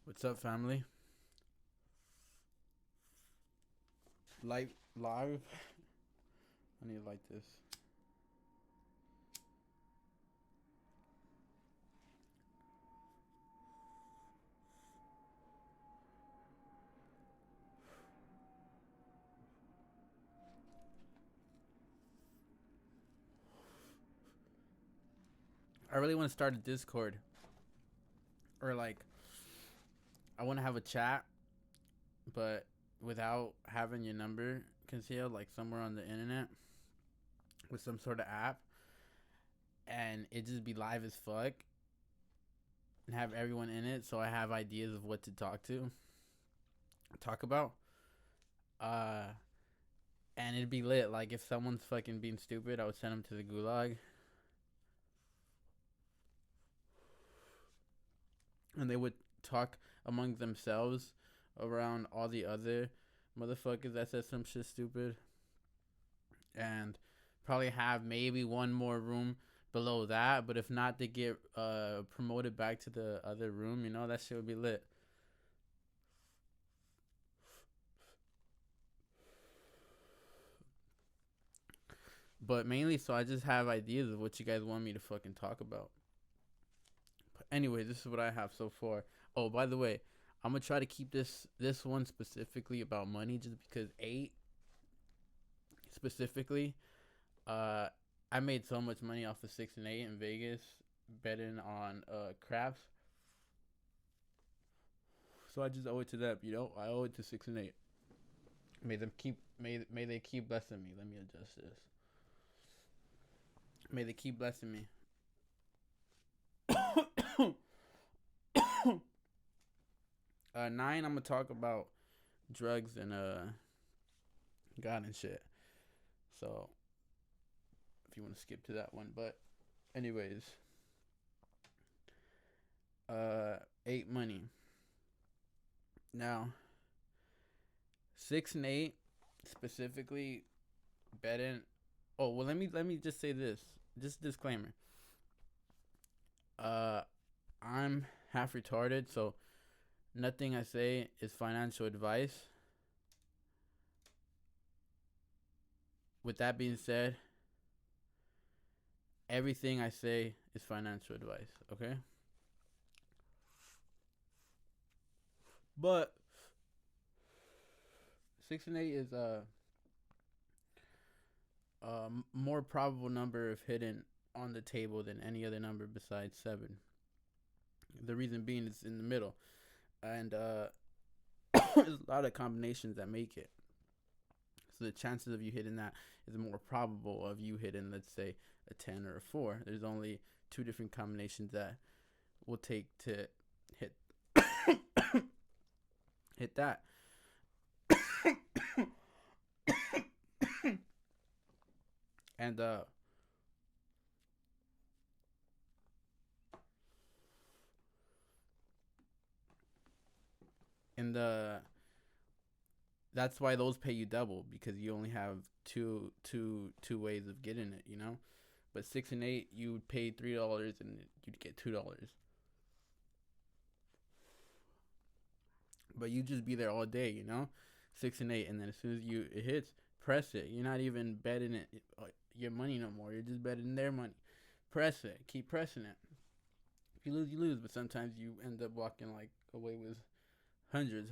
What's up, family? Live. I need to light this. I really want to start a Discord, or like I want to have a chat, but without having your number concealed, like somewhere on the internet with some sort of app, and it just be live as fuck, and have everyone in it, so I have ideas of what to talk about. Uh, and it'd be lit. Like if someone's fucking being stupid, I would send them to the gulag, and they would talk among themselves around all the other motherfuckers that said some shit stupid, and probably have maybe one more room below that. But if not, they get promoted back to the other room. You know, that shit would be lit. But mainly, so I just have ideas of what you guys want me to fucking talk about. But anyway, this is what I have so far. Oh, by the way, I'm gonna try to keep this one specifically about money, just because eight specifically, uh, I made so much money off of 6 and 8 in Vegas betting on craps. So I just owe it to them, you know. I owe it to 6 and 8. May they keep blessing me. Let me adjust this. May they keep blessing me. 9, I'm gonna talk about drugs and God and shit. So if you want to skip to that one, but anyways, 8 money. Now 6 and 8 specifically betting. Oh well, let me just say this. Just disclaimer. Uh, I'm half retarded, so nothing I say is financial advice. With that being said, everything I say is financial advice. Okay. But 6 and 8 is a more probable number of hidden on the table than any other number besides 7. The reason being it's in the middle, and there's a lot of combinations that make it. So the chances of you hitting that is more probable of you hitting, let's say, a 10 or a 4. There's only two different combinations that will take to hit hit that. And and that's why those pay you double, because you only have two ways of getting it, you know. But 6 and 8, you would pay $3 and you'd get $2. But you just be there all day, you know. 6 and 8, and then as soon as it hits, press it. You're not even betting it your money no more. You're just betting their money. Press it. Keep pressing it. If you lose, you lose. But sometimes you end up walking like away with hundreds.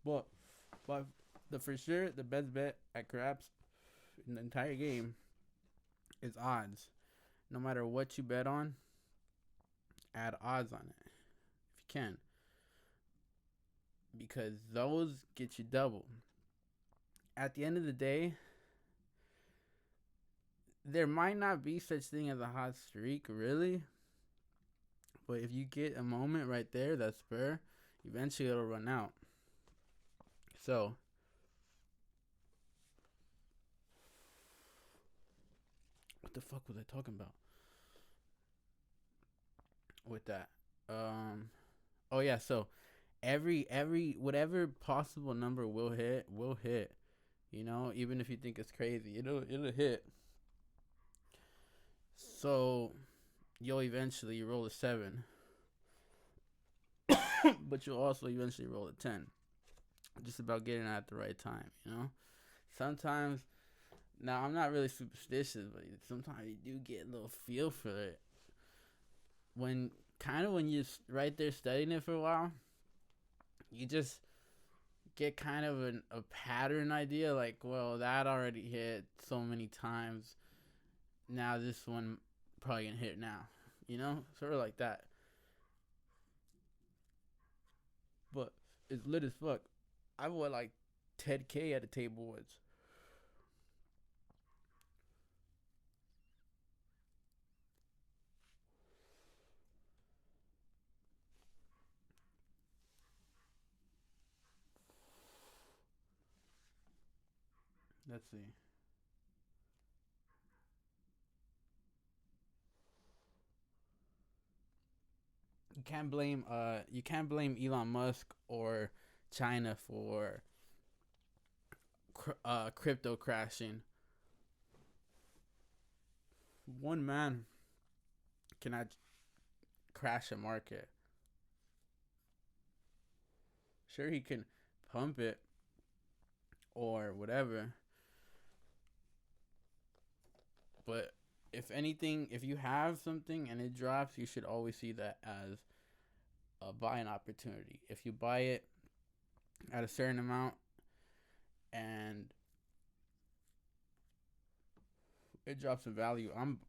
But the for sure the best bet at craps in the entire game is odds. No matter what you bet on, add odds on it if you can, because those get you double. At the end of the day, there might not be such thing as a hot streak, really. But if you get a moment right there, that spur, eventually it'll run out. So, what the fuck was I talking about with that? Oh yeah. So every whatever possible number will hit. You know, even if you think it's crazy, it'll hit. So you'll eventually roll a 7, but you'll also eventually roll a 10. Just about getting it at the right time, you know? Sometimes, now I'm not really superstitious, but sometimes you do get a little feel for it. When you're right there studying it for a while, you just get kind of a pattern idea, like, well, that already hit so many times. Now this one probably gonna hit now, you know, sort of like that. But it's lit as fuck. I won like 10K at a table once. Let's see. You can't blame Elon Musk or China for crypto crashing. One man cannot crash a market. Sure, he can pump it or whatever, but if anything, if you have something and it drops, you should always see that as a buying opportunity. If you buy it at a certain amount and it drops in value, I'm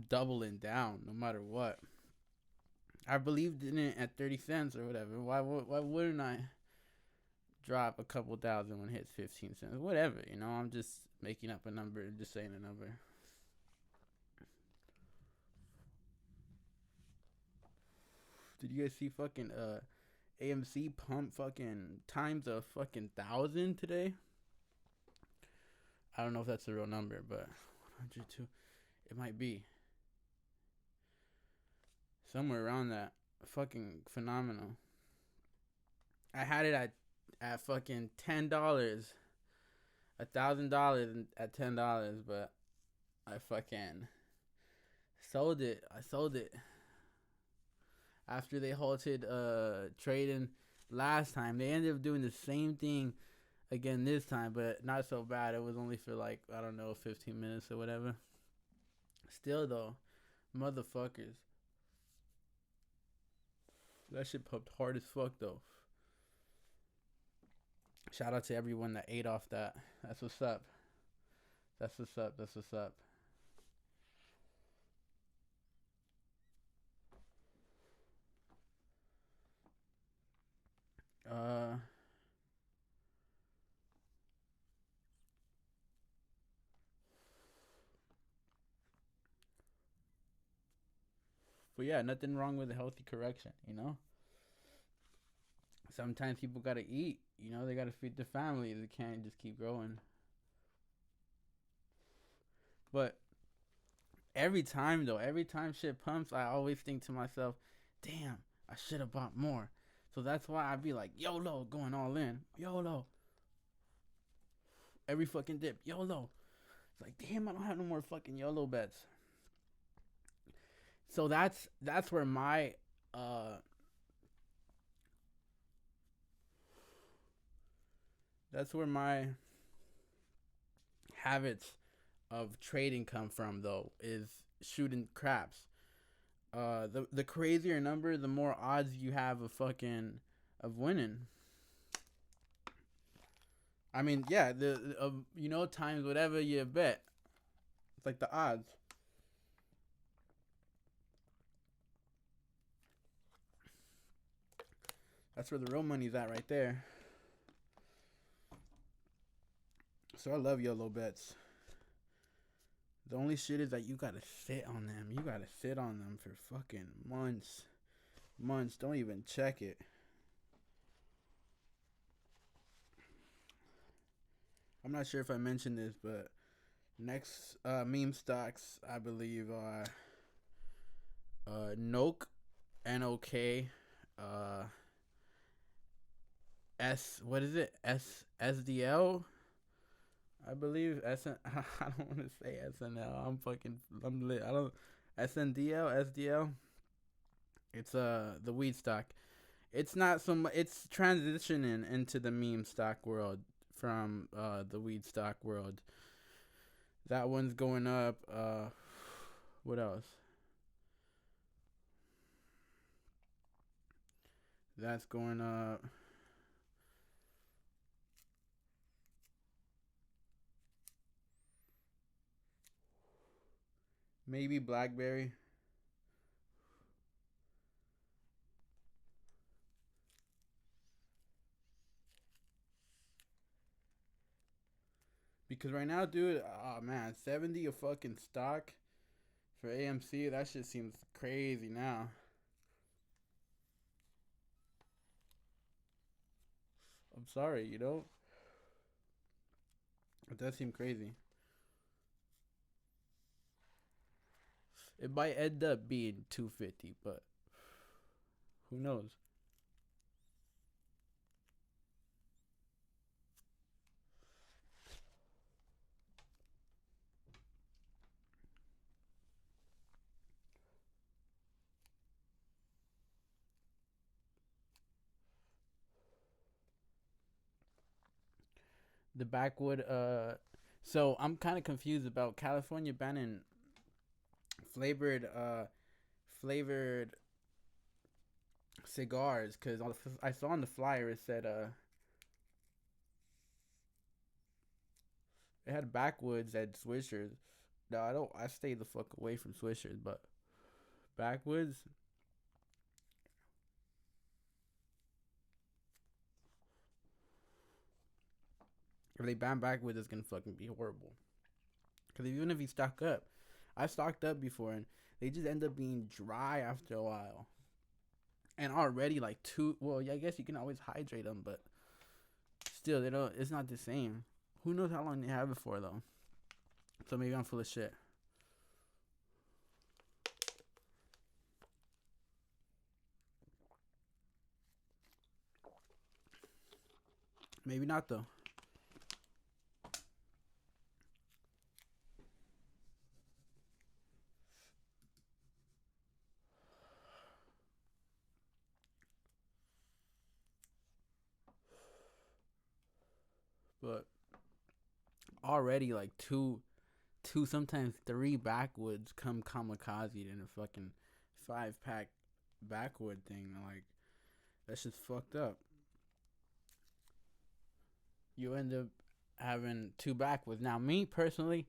doubling down no matter what. I believed in it at 30 cents or whatever. Why wouldn't I drop a couple thousand when it hits 15 cents? Whatever, you know. I'm just making up a number, just saying a number. Did you guys see fucking AMC pump fucking times a fucking 1,000 today? I don't know if that's the real number, but 102. It might be somewhere around that. Fucking phenomenal. I had it at fucking $10, $1,000 at $10, but I fucking sold it. I sold it after they halted trading last time. They ended up doing the same thing again this time, but not so bad. It was only for like, I don't know, 15 minutes or whatever. Still though, motherfuckers. That shit pumped hard as fuck though. Shout out to everyone that ate off that. That's what's up. That's what's up. That's what's up. Uh, but yeah, nothing wrong with a healthy correction. You know, sometimes people gotta eat. You know, they gotta feed their family. They can't just keep growing. But every time shit pumps, I always think to myself, damn, I should have bought more. So that's why I be like, YOLO, going all in. YOLO. Every fucking dip. YOLO. It's like, damn, I don't have no more fucking YOLO bets. So that's where my uh that's where my habits of trading come from though, is shooting craps. The crazier number, the more odds you have of winning. I mean, yeah, the times whatever you bet. It's like the odds. That's where the real money's at right there. So I love YOLO bets. The only shit is that you gotta sit on them. You gotta sit on them for fucking months. Months. Don't even check it. I'm not sure if I mentioned this, but next meme stocks I believe are Noke, NOK, uh what is it? SDL, I believe. I don't want to say SNL. I'm lit. I don't. SNDL, SDL. It's the weed stock. It's not so much. It's transitioning into the meme stock world from the weed stock world. That one's going up. What else? That's going up. Maybe BlackBerry. Because right now, dude, oh man, 70 a fucking stock for AMC. That shit seems crazy now. I'm sorry, you know? It does seem crazy. It might end up being 250, but who knows? The backwood, so I'm kind of confused about California banning flavored, flavored cigars because I saw on the flyer it said it had backwoods at Swishers. No, I don't. I stay the fuck away from Swishers, but backwoods. If they ban backwoods, it's gonna fucking be horrible. Because even if you stock up, I stocked up before and they just end up being dry after a while. And already like two. Well, yeah, I guess you can always hydrate them, but still, they don't. It's not the same. Who knows how long they have it for though? So maybe I'm full of shit. Maybe not though. But already like two, sometimes three backwoods come kamikaze in a fucking 5 pack backwood thing. Like that's just fucked up. You end up having two backwoods. Now, me personally,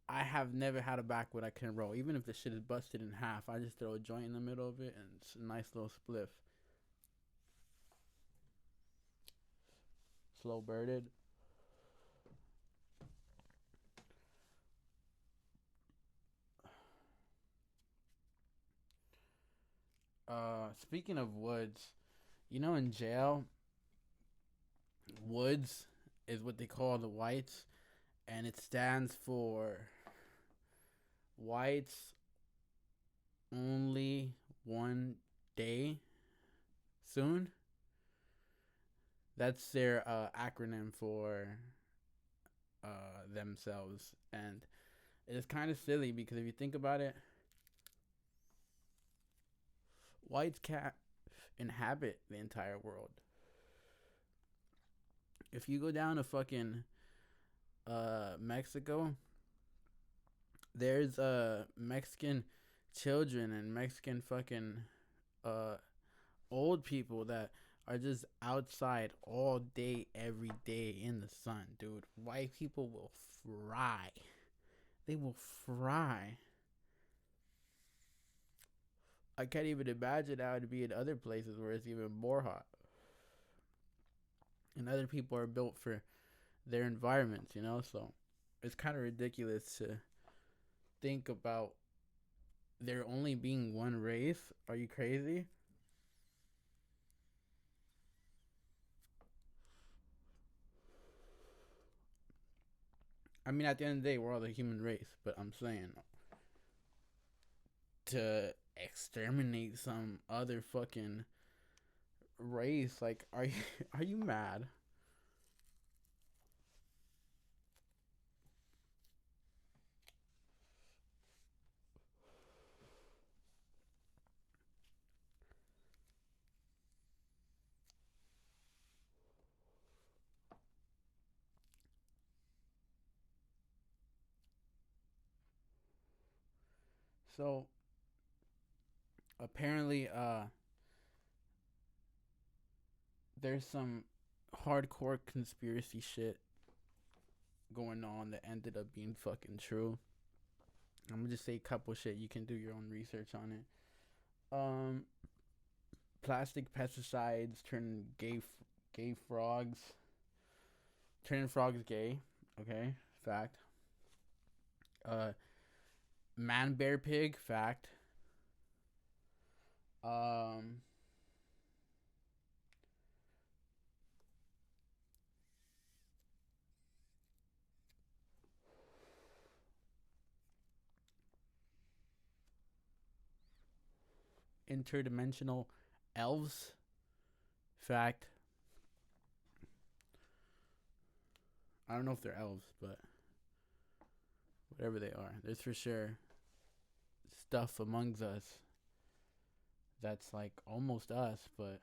I have never had a backwood I can roll. Even if the shit is busted in half, I just throw a joint in the middle of it and it's a nice little spliff. Slow birded. Speaking of woods, you know, in jail, woods is what they call the whites, and it stands for whites only one day soon. That's their acronym for themselves, and it's kind of silly because if you think about it, whites can't inhabit the entire world. If you go down to fucking Mexico, there's Mexican children and Mexican fucking uh old people that are just outside all day every day in the sun, dude. White people will fry. They will fry. I can't even imagine how it'd be in other places where it's even more hot. And other people are built for their environments, you know? So it's kind of ridiculous to think about there only being one race. Are you crazy? I mean, at the end of the day, we're all the human race, but I'm saying to exterminate some other fucking race, like, are you are you mad? So apparently, there's some hardcore conspiracy shit going on that ended up being fucking true. I'm gonna just say a couple shit. You can do your own research on it. Um, Plastic pesticides turn gay frogs, turning frogs gay. Okay, fact. Uh, Man bear pig, fact. Um, Interdimensional elves, fact. I don't know if they're elves, but whatever they are, there's for sure stuff amongst us that's like almost us, but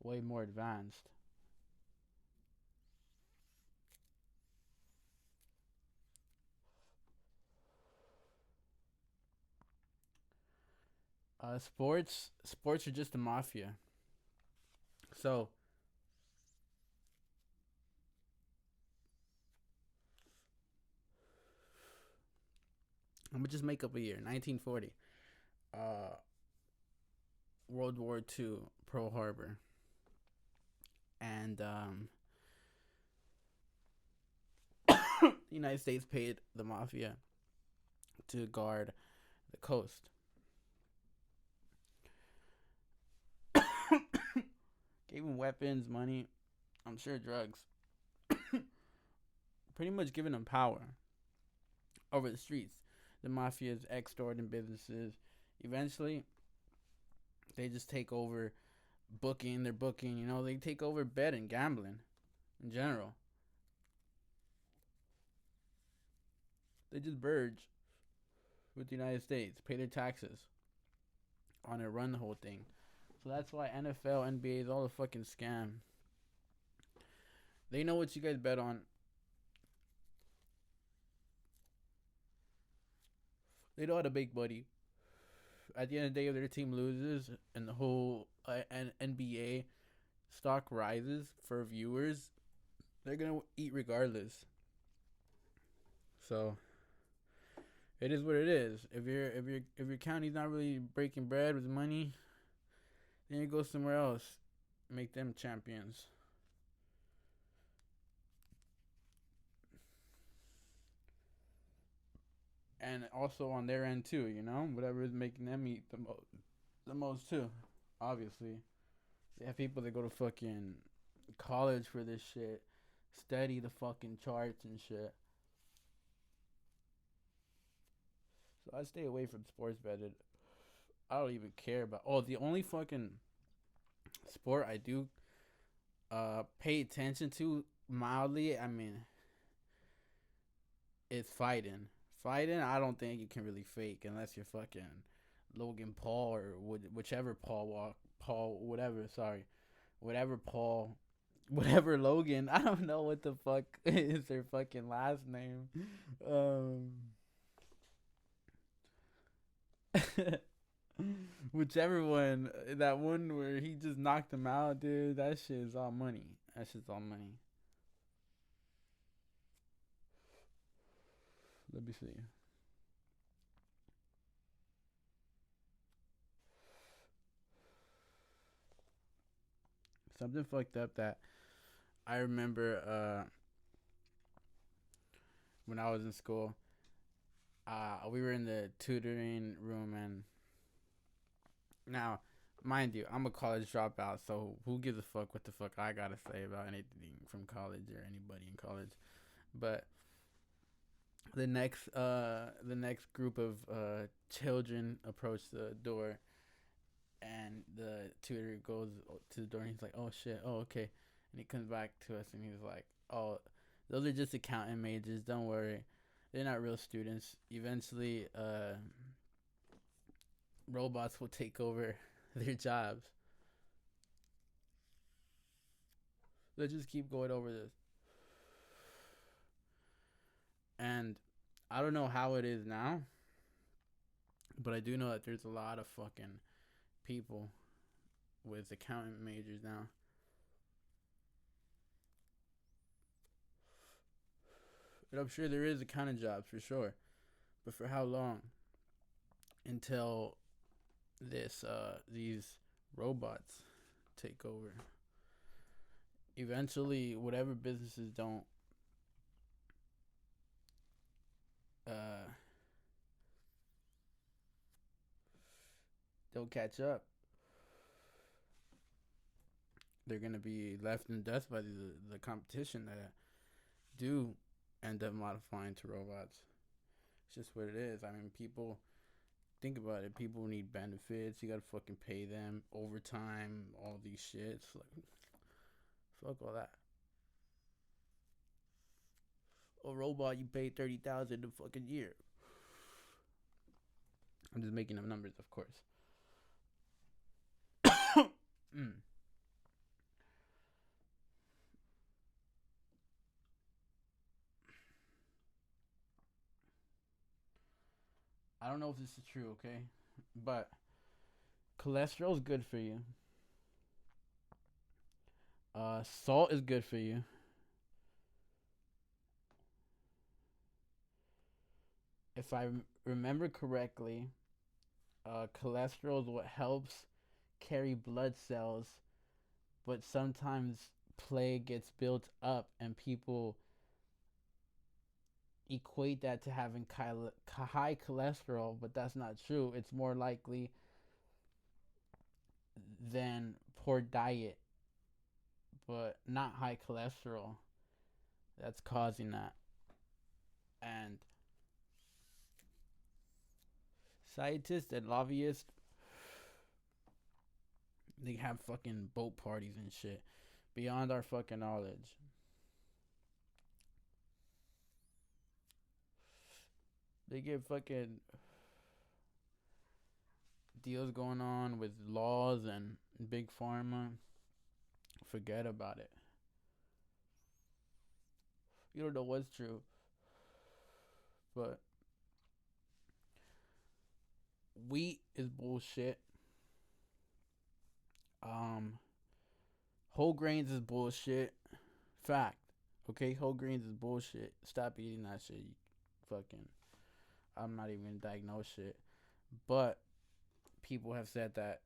way more advanced. Sports are just the mafia. So I'm gonna just make up a year, 1940. Uh, World War II, Pearl Harbor, and the United States paid the mafia to guard the coast. Gave them weapons, money, I'm sure drugs. Pretty much giving them power over the streets. The mafia's extorting businesses. Eventually, they just take over booking. They're booking. They take over betting, gambling, in general. They just merge with the United States, pay their taxes on it, run the whole thing. So that's why NFL, NBA is all a fucking scam. They know what you guys bet on. They know how to make money. At the end of the day, if their team loses and the whole NBA stock rises for viewers, they're gonna eat regardless. So it is what it is. If your county's not really breaking bread with money, then you go somewhere else, make them champions. And also on their end too, whatever is making them eat the most too. Obviously, they have people that go to fucking college for this shit, study the fucking charts and shit. So I stay away from sports betting. I don't even care about. Oh, the only fucking sport I do pay attention to mildly, I mean, is fighting. Fighting, I don't think you can really fake unless you're fucking Logan Paul or whichever Paul, whatever. Sorry, whatever Paul, whatever Logan. I don't know what the fuck is their fucking last name. Um, Whichever one, that one where he just knocked him out, dude. That shit is all money. That shit's all money. Let me see. Something fucked up that I remember when I was in school. We were in the tutoring room, and now, mind you, I'm a college dropout, so who gives a fuck what the fuck I gotta say about anything from college or anybody in college? But the next group of children approach the door, and the tutor goes to the door, and he's like, "Oh shit, oh okay," and he comes back to us, and he's like, "Oh, those are just accounting majors. Don't worry, they're not real students. Eventually, robots will take over their jobs." Let's just keep going over this, and I don't know how it is now, But I do know that there's a lot of fucking people with accountant majors now. And I'm sure there is accounting jobs for sure. But for how long? Until these robots take over. Eventually, whatever businesses don't uh don't catch up, they're gonna be left in dust by the competition that do end up modifying to robots. It's just what it is. I mean, people think about it. People need benefits. You gotta fucking pay them overtime, all these shits. Like, fuck all that. A robot you pay 30,000 a fucking year. I'm just making up numbers, of course. mm. I don't know if this is true, okay, but cholesterol is good for you. Salt is good for you. If I remember correctly, cholesterol is what helps carry blood cells, but sometimes plague gets built up and people equate that to having high cholesterol, but that's not true. It's more likely than poor diet, but not high cholesterol that's causing that. And scientists and lobbyists, they have fucking boat parties and shit beyond our fucking knowledge. They get fucking deals going on with laws and big pharma. Forget about it. You don't know what's true, but wheat is bullshit. Um, whole grains is bullshit. Fact. Okay, whole grains is bullshit. Stop eating that shit. You fucking. I'm not even gonna diagnose shit. But people have said that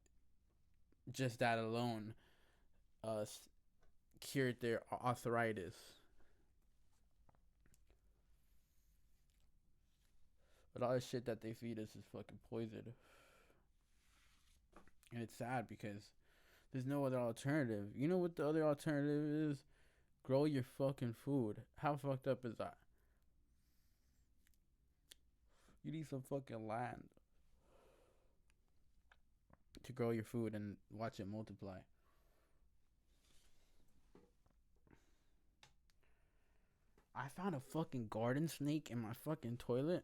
just that alone uh, cured their arthritis. But all the shit that they feed us is fucking poison. And it's sad because there's no other alternative. You know what the other alternative is? Grow your fucking food. How fucked up is that? You need some fucking land to grow your food and watch it multiply. I found a fucking garden snake in my fucking toilet.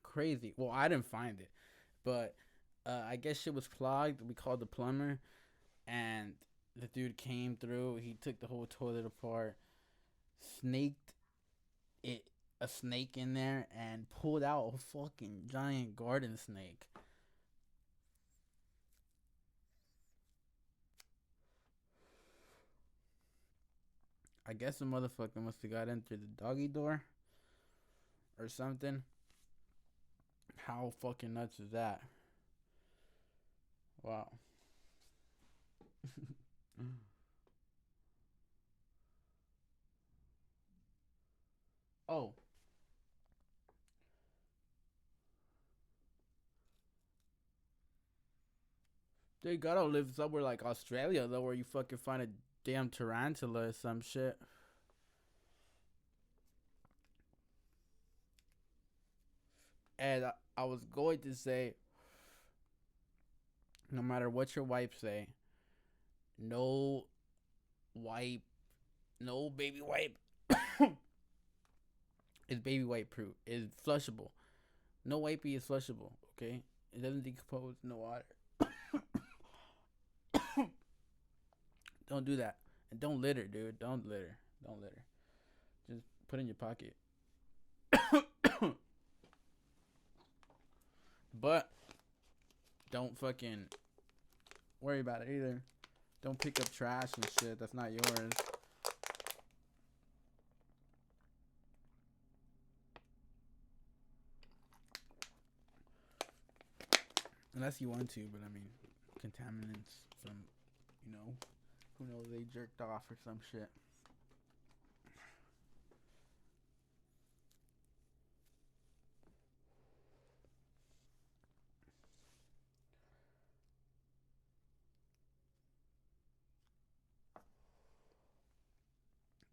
Crazy. Well, I didn't find it, but I guess shit was clogged. We called the plumber, and the dude came through. He took the whole toilet apart, snaked it a snake in there, and pulled out a fucking giant garden snake. I guess the motherfucker must have got in through the doggy door or something. How fucking nuts is that? Wow. Oh, they gotta live somewhere like Australia though, where you fucking find a damn tarantula or some shit. And I was going to say, no matter what your wife say, no wipe, no baby wipe is baby wipe proof. Is flushable. No wipey is flushable. Okay, it doesn't decompose in the water. Don't do that, and don't litter, dude. Don't litter. Don't litter. Just put it in your pocket. But don't fucking worry about it either. Don't pick up trash and shit that's not yours. Unless you want to, but I mean, contaminants from, you know, who knows, they jerked off or some shit.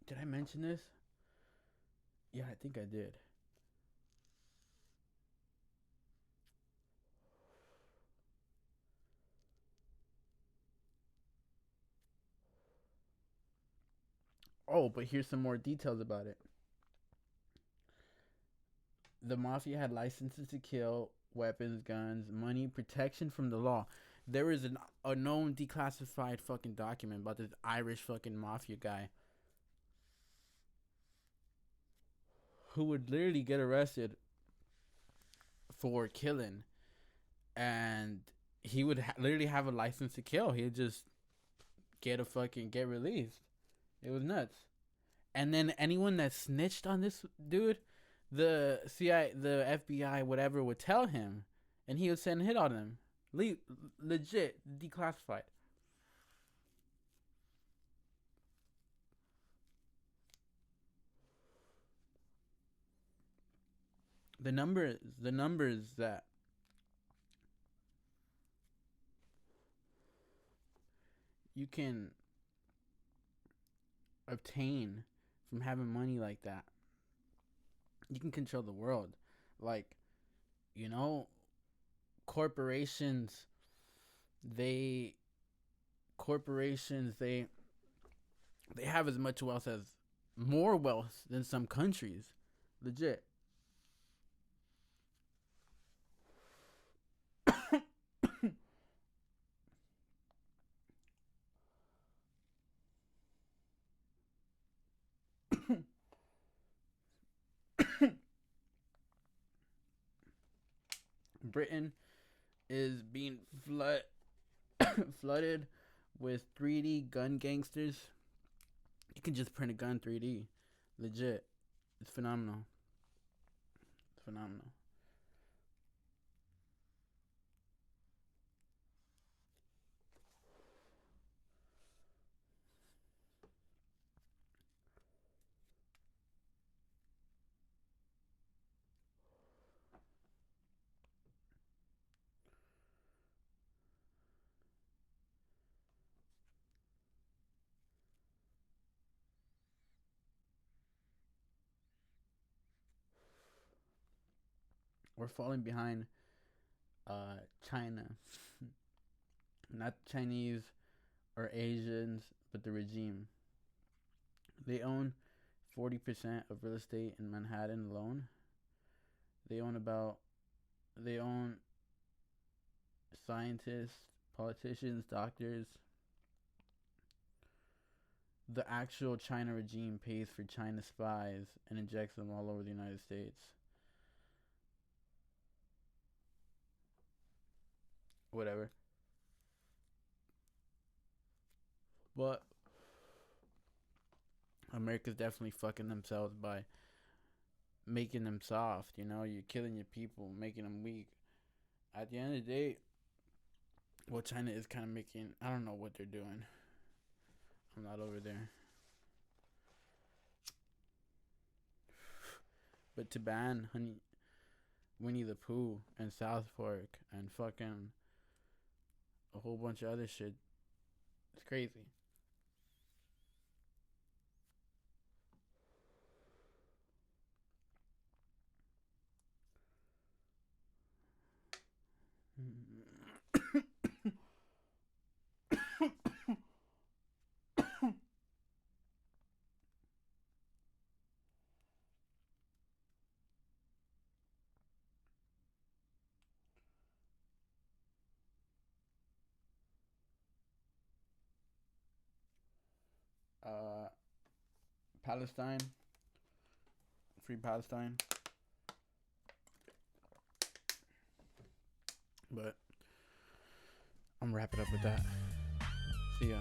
Did I mention this? Yeah, I think I did. Oh, but here's some more details about it. The mafia had licenses to kill, weapons, guns, money, protection from the law. There is a known declassified fucking document about this Irish fucking mafia guy who would literally get arrested for killing, and he would literally have a license to kill. He'd just get released. It was nuts. And then anyone that snitched on this dude, the CIA, the FBI, whatever, would tell him, and he would send a hit on them. Legit declassified. The numbers that you can obtain from having money like that, you can control the world. Like, you know, corporations, they corporations they have as much wealth as more wealth than some countries. Legit. Britain is being flooded with 3D gun gangsters. You can just print a gun 3D. Legit. It's phenomenal. It's phenomenal. We're falling behind China. Not Chinese or Asians, but the regime. They own 40% of real estate in Manhattan alone. They own about they own scientists, politicians, doctors. The actual China regime pays for China spies and injects them all over the United States. Whatever. But America's definitely fucking themselves by making them soft. You know, you're killing your people, making them weak. At the end of the day, well, China is kind of making. I don't know what they're doing. I'm not over there. But to ban Winnie the Pooh and South Park and fucking a whole bunch of other shit, it's crazy. uh, Palestine, free Palestine. But I'm wrapping up with that. See ya.